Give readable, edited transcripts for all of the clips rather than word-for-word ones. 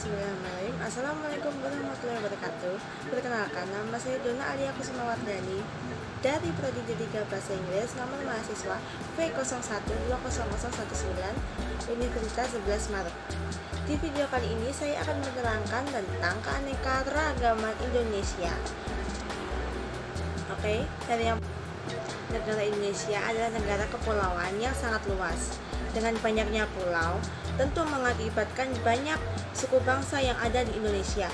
Bismillahirrahmanirrahim. Assalamualaikum warahmatullahi wabarakatuh. Perkenalkan, nama saya Dona Alia Kusumawardani dari Prodi D3 Bahasa Inggris, nomor mahasiswa V01200019 Universitas 11 Maret. Di video kali ini saya akan menerangkan tentang keanekaragaman Indonesia. Dari yang negara Indonesia adalah negara kepulauan yang sangat luas. Dengan banyaknya pulau, tentu mengakibatkan banyak suku bangsa yang ada di Indonesia.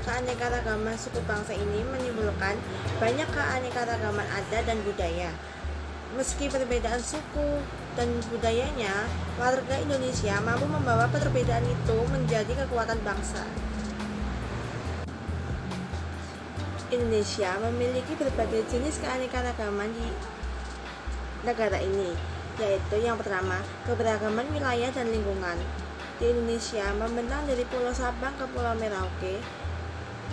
Keanekaragaman suku bangsa ini menimbulkan banyak keanekaragaman adat dan budaya. Meski perbedaan suku dan budayanya, warga Indonesia mampu membawa perbedaan itu menjadi kekuatan bangsa. Indonesia memiliki berbagai jenis keanekaragaman di negara ini, yaitu yang pertama, keberagaman wilayah dan lingkungan. Di Indonesia membentang dari Pulau Sabang ke Pulau Merauke.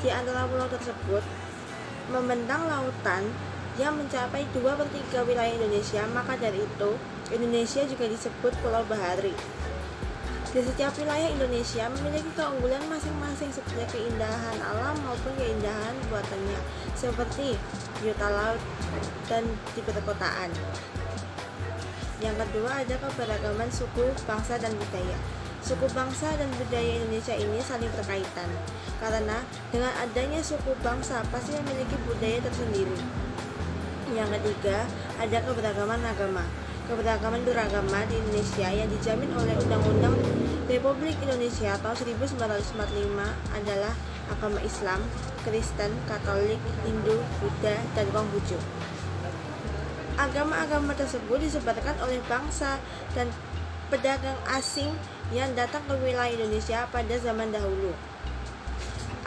Di antara pulau tersebut membentang lautan yang mencapai 2/3 wilayah Indonesia. Maka dari itu, Indonesia juga disebut Pulau Bahari. Di setiap wilayah Indonesia memiliki keunggulan masing-masing seperti keindahan alam maupun keindahan buatannya, seperti biota laut dan di perkotaan. Yang kedua, ada keberagaman suku, bangsa, dan budaya. Suku, bangsa, dan budaya Indonesia ini saling berkaitan, karena dengan adanya suku bangsa pasti memiliki budaya tersendiri. Yang ketiga, ada keberagaman agama. Keberagaman beragama di Indonesia yang dijamin oleh Undang-Undang Republik Indonesia tahun 1945 adalah agama Islam, Kristen, Katolik, Hindu, Buddha, dan Konghucu. Agama-agama tersebut disebarkan oleh bangsa dan pedagang asing yang datang ke wilayah Indonesia pada zaman dahulu.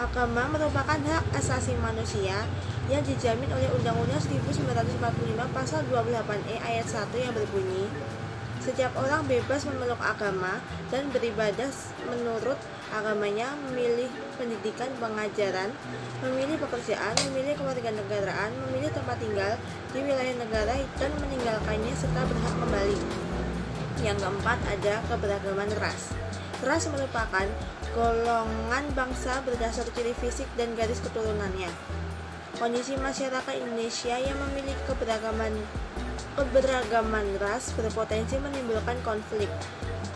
Agama merupakan hak asasi manusia yang dijamin oleh Undang-Undang 1945 Pasal 28E ayat 1 yang berbunyi, setiap orang bebas memeluk agama dan beribadah menurut agamanya, memilih pendidikan pengajaran, memilih pekerjaan, memilih kewarganegaraan, memilih tempat tinggal di wilayah negara dan meninggalkannya serta berhak kembali. Yang keempat, ada keberagaman ras. Ras merupakan golongan bangsa berdasar ciri fisik dan garis keturunannya. Kondisi masyarakat Indonesia yang memiliki keberagaman ras berpotensi menimbulkan konflik.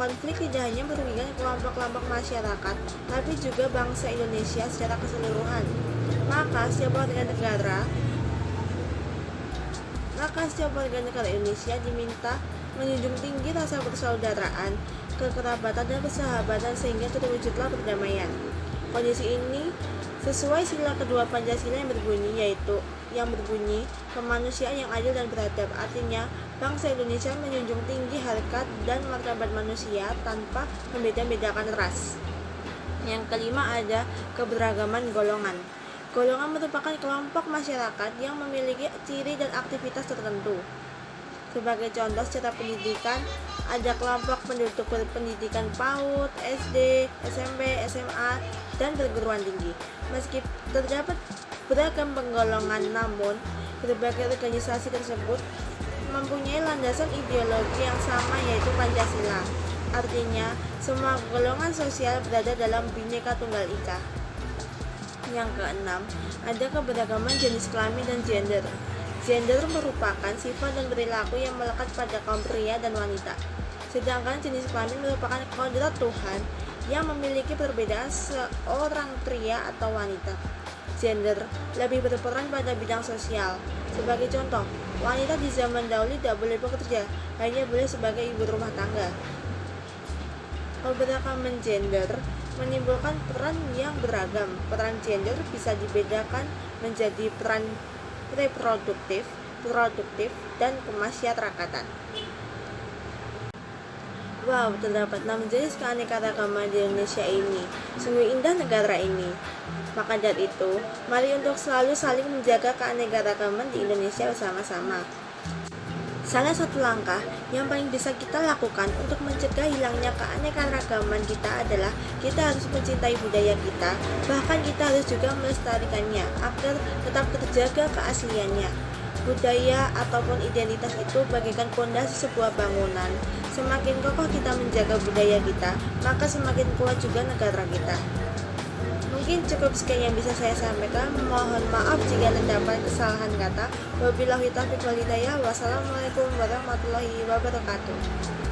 Konflik tidak hanya merugikan kelompok-kelompok masyarakat, tapi juga bangsa Indonesia secara keseluruhan. Maka setiap warga negara Indonesia diminta menjunjung tinggi rasa persaudaraan, kekerabatan, dan persahabatan sehingga terwujudlah perdamaian. Kondisi ini sesuai sila kedua Pancasila yang berbunyi kemanusiaan yang adil dan beradab. Artinya, bangsa Indonesia menjunjung tinggi harkat dan martabat manusia tanpa membeda-bedakan ras. Yang kelima, ada keberagaman golongan. Golongan merupakan kelompok masyarakat yang memiliki ciri dan aktivitas tertentu. Sebagai contoh, secara pendidikan, ada kelompok penduduk berpendidikan PAUD, SD, SMP, SMA, dan perguruan tinggi. Meski terdapat beragam penggolongan, namun berbagai organisasi tersebut mempunyai landasan ideologi yang sama, yaitu Pancasila. Artinya, semua golongan sosial berada dalam Bhinneka Tunggal Ika. Yang keenam, ada keberagaman jenis kelamin dan gender. Gender merupakan sifat dan perilaku yang melekat pada kaum pria dan wanita. Sedangkan jenis kelamin merupakan kodrat Tuhan yang memiliki perbedaan seorang pria atau wanita. Gender lebih berperan pada bidang sosial. Sebagai contoh, wanita di zaman dahulu tidak boleh bekerja, hanya boleh sebagai ibu rumah tangga. Keberagaman gender menimbulkan peran yang beragam. Peran gender bisa dibedakan menjadi peran reproduktif, produktif, dan kemasyarakatan. Wow, terdapat 6 jenis keanekaragaman di Indonesia ini. Sungguh indah negara ini. Maka dari itu, mari untuk selalu saling menjaga keanekaragaman di Indonesia bersama-sama. Salah satu langkah yang paling bisa kita lakukan untuk mencegah hilangnya keanekaragaman kita adalah kita harus mencintai budaya kita, bahkan kita harus juga melestarikannya agar tetap terjaga keasliannya. Budaya ataupun identitas itu bagaikan pondasi sebuah bangunan. Semakin kokoh kita menjaga budaya kita, maka semakin kuat juga negara kita. Mungkin cukup sekian yang bisa saya sampaikan. Mohon maaf jika terdapat kesalahan kata. Wabillahi taufiq wal hidayah. Wassalamualaikum warahmatullahi wabarakatuh.